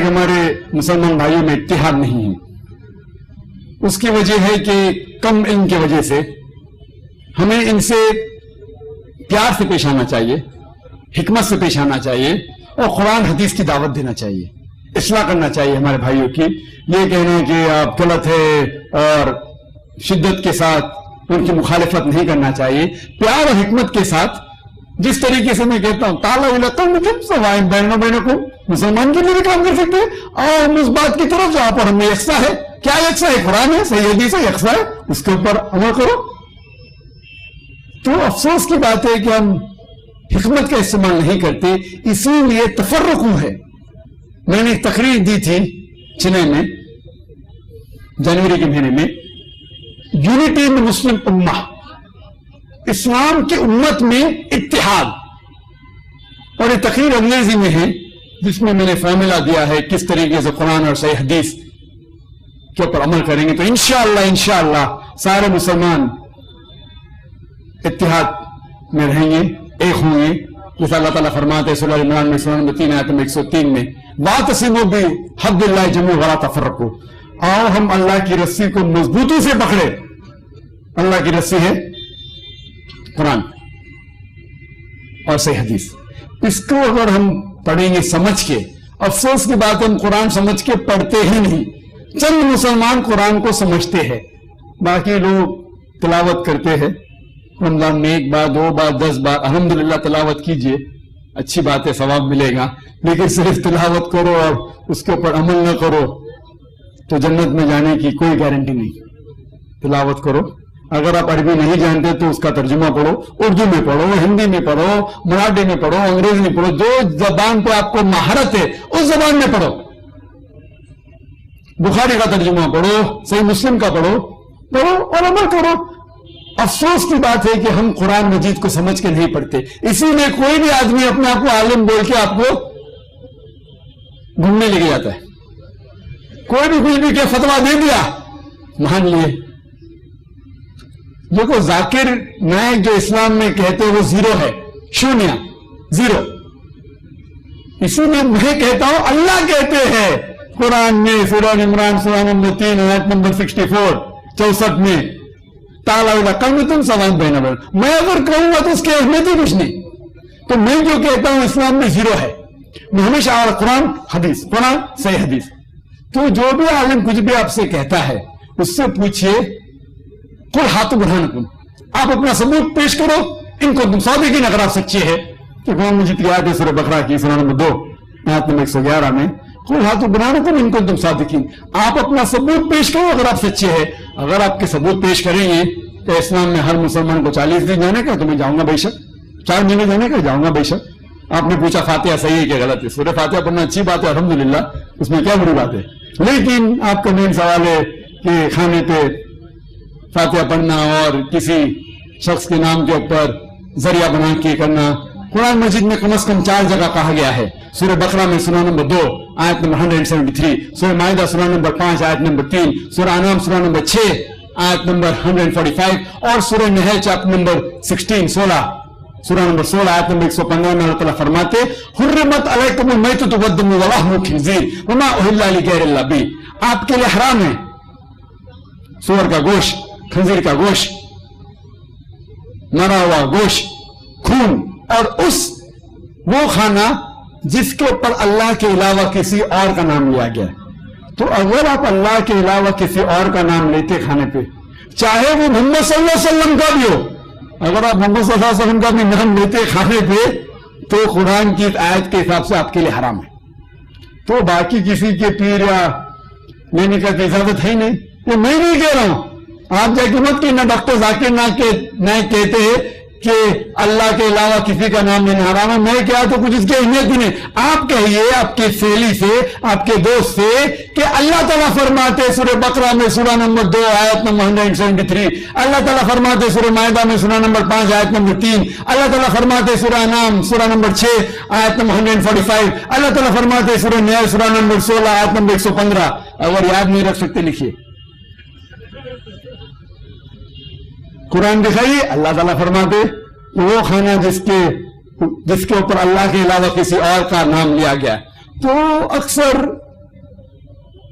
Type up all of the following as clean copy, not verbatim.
کہ ہمارے مسلمان بھائیوں میں اتحاد نہیں ہے، اس کی وجہ ہے کہ کم علم کی وجہ سے ہمیں ان سے پیار سے پیش آنا چاہیے، حکمت سے پیش آنا چاہیے، اور قرآن حدیث کی دعوت دینا چاہیے، اصلاح کرنا چاہیے ہمارے بھائیوں کی۔ یہ کہنا کہ آپ غلط ہے اور شدت کے ساتھ ان کی مخالفت نہیں کرنا چاہیے، پیار اور حکمت کے ساتھ۔ جس طریقے سے میں کہتا ہوں تعالیٰ سوائے بہنوں بہنوں کو مسلمان کے لیے بھی کام کر سکتے ہیں، اور ہم اس بات کی طرف جہاں پر ہمیں یکساں ہے، کیا یکساں ہے؟ قرآن ہے، صحیح حدیث ہے، یکساں ہے، اس کے اوپر عمل کرو۔ تو افسوس کی بات ہے کہ ہم حکمت کا استعمال نہیں کرتے، اسی لیے تفرق ہے۔ میں نے ایک تقریر دی تھی چنئی میں جنوری کے مہینے میں، یونٹی ان مسلم امہ، اسلام کی امت میں اتحاد، اور یہ تقریر انگریزی میں ہے جس میں نے فارمولا دیا ہے کس طریقے سے قرآن اور صحیح حدیث کے اوپر عمل کریں گے تو انشاءاللہ سارے مسلمان اتحاد میں رہیں گے، ایک ہوں گے۔ جیسا اللہ تعالیٰ فرماتے ہیں سورہ عمران میں سورہ نمبر 3 آیت نمبر 103 میں، وَاعْتَصِمُوا بِحَبْلِ اللَّهِ جَمِيعًا وَلَا تَفَرَّقُوا، آؤ ہم اللہ کی رسی کو مضبوطی سے پکڑے۔ اللہ کی رسی ہے قرآن اور صحیح حدیث، اس کو اگر ہم پڑھیں گے سمجھ کے، افسوس کی بات ہے ہم قرآن سمجھ کے پڑھتے ہی نہیں۔ چند مسلمان قرآن کو سمجھتے ہیں، باقی لوگ تلاوت کرتے ہیں، رمضان میں 1 بار 2 بار 10 بار الحمدللہ تلاوت کیجئے، اچھی بات ہے، ثواب ملے گا، لیکن صرف تلاوت کرو اور اس کے اوپر عمل نہ کرو تو جنت میں جانے کی کوئی گارنٹی نہیں۔ تلاوت کرو، اگر آپ عربی نہیں جانتے تو اس کا ترجمہ پڑھو، اردو میں پڑھو، ہندی میں پڑھو، مراٹھی میں پڑھو، انگریزی میں پڑھو، جو زبان پہ آپ کو مہارت ہے اس زبان میں پڑھو۔ بخاری کا ترجمہ پڑھو، صحیح مسلم کا پڑھو اور عمل کرو۔ افسوس کی بات ہے کہ ہم قرآن مجید کو سمجھ کے نہیں پڑھتے، اسی لیے کوئی بھی آدمی اپنے آپ کو عالم بول کے آپ کو گھومنے لے کے جاتا ہے۔ کوئی بھی کچھ بھی کیا فتویٰ دے دیا مان لیے۔ دیکھو ذاکر نائک جو اسلام میں کہتے ہیں وہ زیرو ہے، شونیہ، زیرو۔ اسی لیے میں کہتا ہوں اللہ کہتے ہیں قرآن میں سورہ عمران سورہ نمبر 3 آیت نمبر 64 میں، تم سوائن بہن میں اگر کہوں گا تو اس کی اہمیت ہی کچھ نہیں۔ تو میں جو کہتا ہوں اسلام میں زیرو ہے، میں ہمیشہ قرآن حدیث، قرآن صحیح حدیث۔ تو جو بھی عالم کچھ بھی آپ سے کہتا ہے اس سے پوچھئے قل ہاتھ برہانکم، آپ اپنا ثبوت پیش کرو، ان کو تم صادقین اگر آپ سچے ہیں۔ کہ قرآن مجید کی آیت ہے سورہ بقرہ کی سورہ نمبر 2 آیت نمبر 111 میں، قل ہاتھ برہانکم ان کو تم صادقین، آپ اپنا ثبوت پیش کرو اگر آپ سچے ہیں۔ اگر آپ کے ثبوت پیش کریں گے تو اسلام میں ہر مسلمان کو 40 دن جانے کا، تو میں جاؤں گا بے شک، 4 مہینے جانے کا جاؤں گا بے شک۔ آپ نے پوچھا فاتحہ صحیح ہے کہ غلط ہے؟ سورہ فاتحہ پڑھنا اچھی بات ہے الحمدللہ، اس میں کیا بری بات ہے؟ لیکن آپ کا مین سوال ہے کہ کھانے پہ فاتحہ پڑھنا اور کسی شخص کے نام کے اوپر ذریعہ بنا کے کرنا، قرآن مجید میں کم از کم 4 جگہ کہا گیا ہے۔ سورہ بقرہ میں سورہ نمبر 2 آیت نمبر 173، سورہ مائدہ سورہ نمبر 5 آیت نمبر 3، سورہ انعام سورہ نمبر 6 آیت نمبر 145، اور سورہ نحل چیپٹر نمبر 16 سورہ نمبر 16 آیت نمبر 115 میں اللہ تعالیٰ فرماتے حرمت علیکم المیتۃ والدم ولحم الخنزیر وما اہل لغیر اللہ بہ، آپ کے لیے حرام ہے سور کا گوشت، خنزیر کا گوشت، مرا ہوا گوشت، خون، اور وہ کھانا جس کے اوپر اللہ کے علاوہ کسی اور کا نام لیا گیا۔ تو اگر آپ اللہ کے علاوہ کسی اور کا نام لیتے کھانے پہ، چاہے وہ محمد صلی اللہ علیہ وسلم کا بھی ہو، اگر آپ محمد صلی اللہ علیہ وسلم کا بھی نام لیتے کھانے پہ تو قرآن کی آیت کے حساب سے آپ کے لیے حرام ہے۔ تو باقی کسی کے پیر یا لینے کا اجازت ہے ہی نہیں، یہ میں نہیں کہہ رہا ہوں، آپ جا کے مت کہنا ڈاکٹر ذاکر نائک کہتے ہیں کہ اللہ کے علاوہ کسی کا نام لینا حرام ہے، میں کیا تو کچھ اس کی اہمیت ہی نہیں۔ آپ کہیے آپ کے سہیلی سے، آپ کے دوست سے کہ اللہ تعالیٰ فرماتے سورہ بقرہ میں سورہ نمبر 2 آیت نمبر 173، اللہ تعالیٰ فرماتے سورہ مائدہ میں سورہ نمبر 5 آیت نمبر 3، اللہ تعالیٰ فرماتے سورہ انعام سورہ نمبر 6 آیت نمبر 145، اللہ تعالیٰ فرماتے سورہ نحل سورہ نمبر 16 آیت نمبر 115۔ اگر یاد نہیں رکھ سکتے لکھیے، قرآن دکھائیے، اللہ تعالیٰ فرماتے وہ کھانا جس کے اوپر اللہ کے علاوہ کسی اور کا نام لیا گیا۔ تو اکثر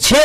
6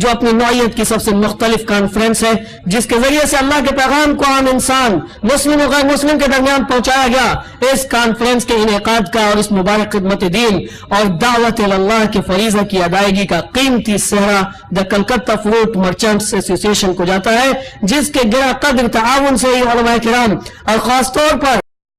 جو اپنی نوعیت کی سب سے مختلف کانفرنس ہے، جس کے ذریعے سے اللہ کے پیغام کو عام انسان، مسلم و غیر مسلم کے درمیان پہنچایا گیا۔ اس کانفرنس کے انعقاد کا اور اس مبارک خدمت دین اور دعوت اللہ کے فریضہ کی ادائیگی کا قیمتی صحرا دا کلکتہ فروٹ مرچنٹس ایسوسی ایشن کو جاتا ہے، جس کے گرا قدر تعاون سے علماء کرام اور خاص طور پر